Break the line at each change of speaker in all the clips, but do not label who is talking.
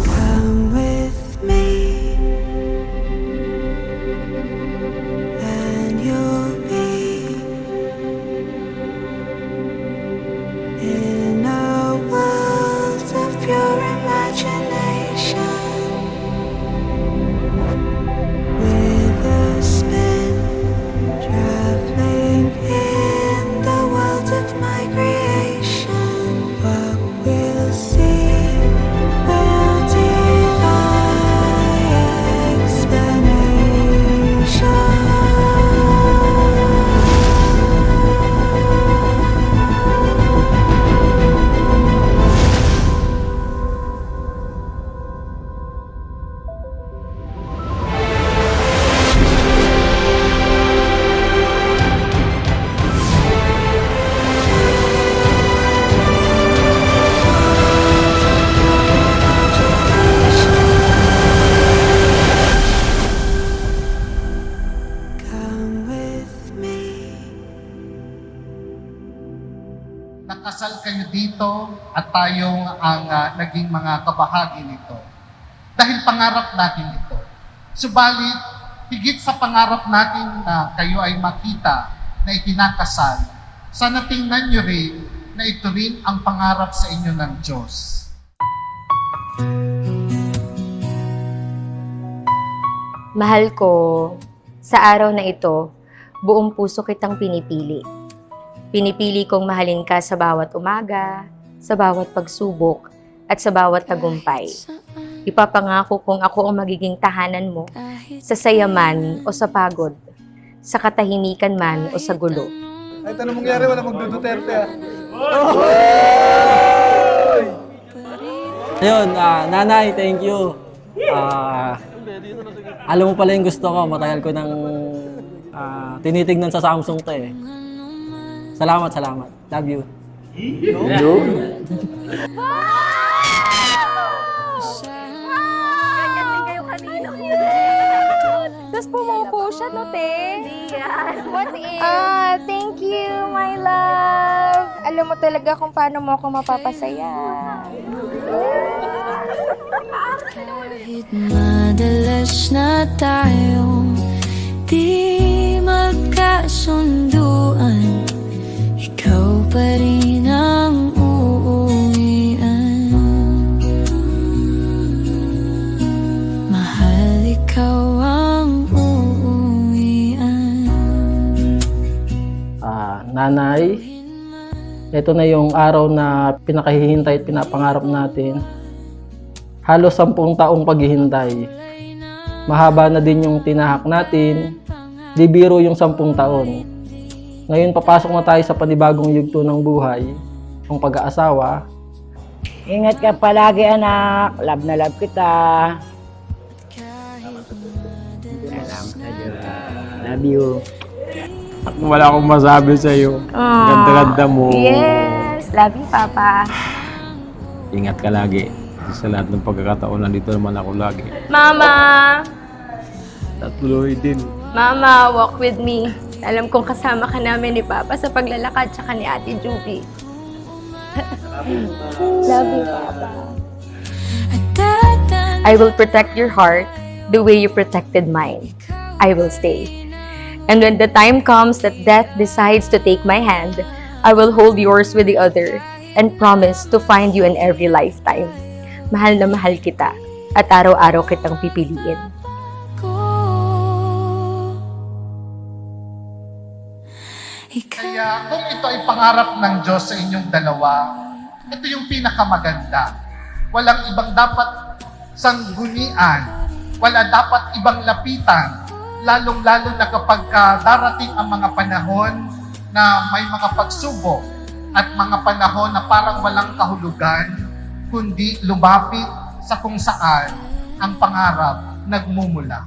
Come with me, and you'll be in a world of pure imagination, with a spin, traveling in the world of my creation. What we'll see will defy Come with me.
Nakasal kayo dito at tayong ang naging mga kabahagi nito. Dahil pangarap natin ito. Subalit, higit sa pangarap natin na kayo ay makita na ikinakasal, sana tingnan nyo rin na ito rin ang pangarap sa inyo ng Diyos.
Mahal ko, sa araw na ito, buong puso kitang pinipili. Pinipili kong mahalin ka sa bawat umaga, sa bawat pagsubok, at sa bawat tagumpay. Ipapangako kong ako ang magiging tahanan mo, sa saya man o sa pagod, sa katahimikan man o sa gulo.
Kahit ano mangyari, wala magduduterte ah.
Ayun, nanay, thank you. Alam mo pala yung gusto ko, matagal ko nang tinitignan sa Samsung to eh. Salamat. Love you.
Ganyan din kayo kanina. Tapos pumupo siya, no, te? What is? Thank you, my love. Alam mo talaga kung paano mo ako mapapasaya.
Kahit madalas na tayong di magkasunduan, ikaw pa rin ang uuwian. Mahal, ikaw ang uuwian.
Nanay, ito na yung araw na pinakahihintay at pinapangarap natin. Halos 10 taong paghihintay. Mahaba na din yung tinahak natin. Di biro yung 10 taon. Ngayon papasok na tayo sa panibagong yugto ng buhay, ang pag-aasawa.
Ingat ka palagi, anak. Love na love kita. Love you.
Wala akong masabi sa'yo. Ganda-ganda mo.
Yes, love you, Papa.
Ingat ka lagi. Sa lahat ng pagkakataon, nandito naman ako lagi.
Mama!
At tuloy din.
Mama, walk with me. Alam kong kasama ka namin ni Papa sa paglalakad tsaka ni Ate Juvie. Love you, Papa. I will protect your heart the way you protected mine. I will stay. And when the time comes that death decides to take my hand, I will hold yours with the other and promise to find you in every lifetime. Mahal na mahal kita at araw-araw kitang pipiliin.
Kaya kung ito ay pangarap ng Diyos sa inyong dalawa, ito yung pinakamaganda. Walang ibang dapat sanggunian, wala dapat ibang lapitan, lalong-lalo na kapag darating ang mga panahon na may mga pagsubok at mga panahon na parang walang kahulugan, kundi lumapit sa kung saan ang pangarap nagmumula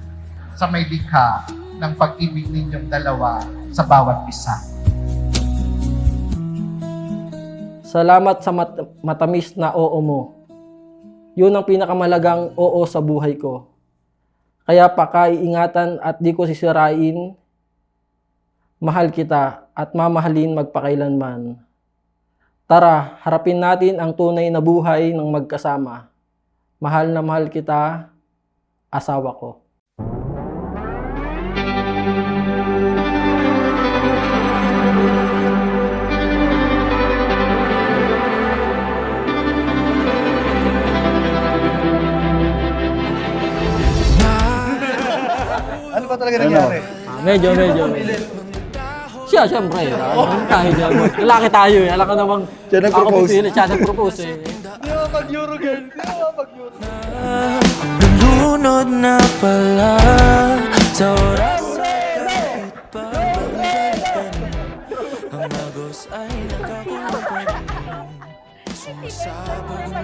sa may likha ng pag-ibig ninyong dalawa sa bawat isa.
Salamat sa matamis na oo mo. Yun ang pinakamalagang oo sa buhay ko. Kaya pakaiingatan at di ko sisirain. Mahal kita at mamahalin magpakailanman. Tara, harapin natin ang tunay na buhay ng magkasama. Mahal na mahal kita, asawa ko.
Ano ba talaga nangyari?
Medyo. Siya, syempre. Tayo dyan. Lalaki tayo eh. Alam ka namang...
Siya nag-propose.
Ako pipili, siya nag-propose eh.
Di ba pag-Euro girl? Di ba pag-Euro?
Nalunod na pala sa oras kahit pa balikan. Ang agos ay nakakumpay. Sumasabog na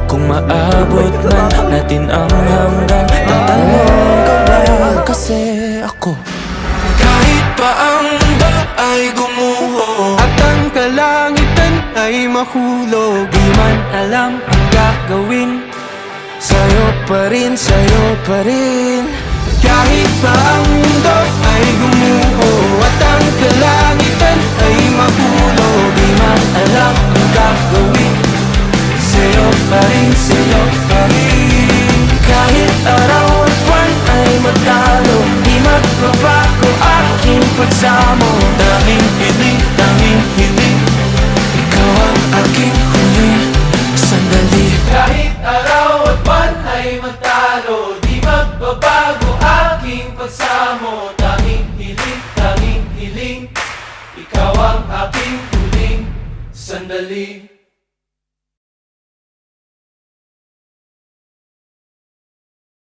kung maabot man natin ang hanggan. Tatanong ka ba kasi ako? Kahit pa ang mundo ay gumuho at ang kalangitan ay mahulog, di man alam ang gagawin. Sa'yo pa rin, sa'yo pa rin. Kahit pa ang mundo ay gumuho at ang kalangitan ay mahulog, di man alam ang gagawin.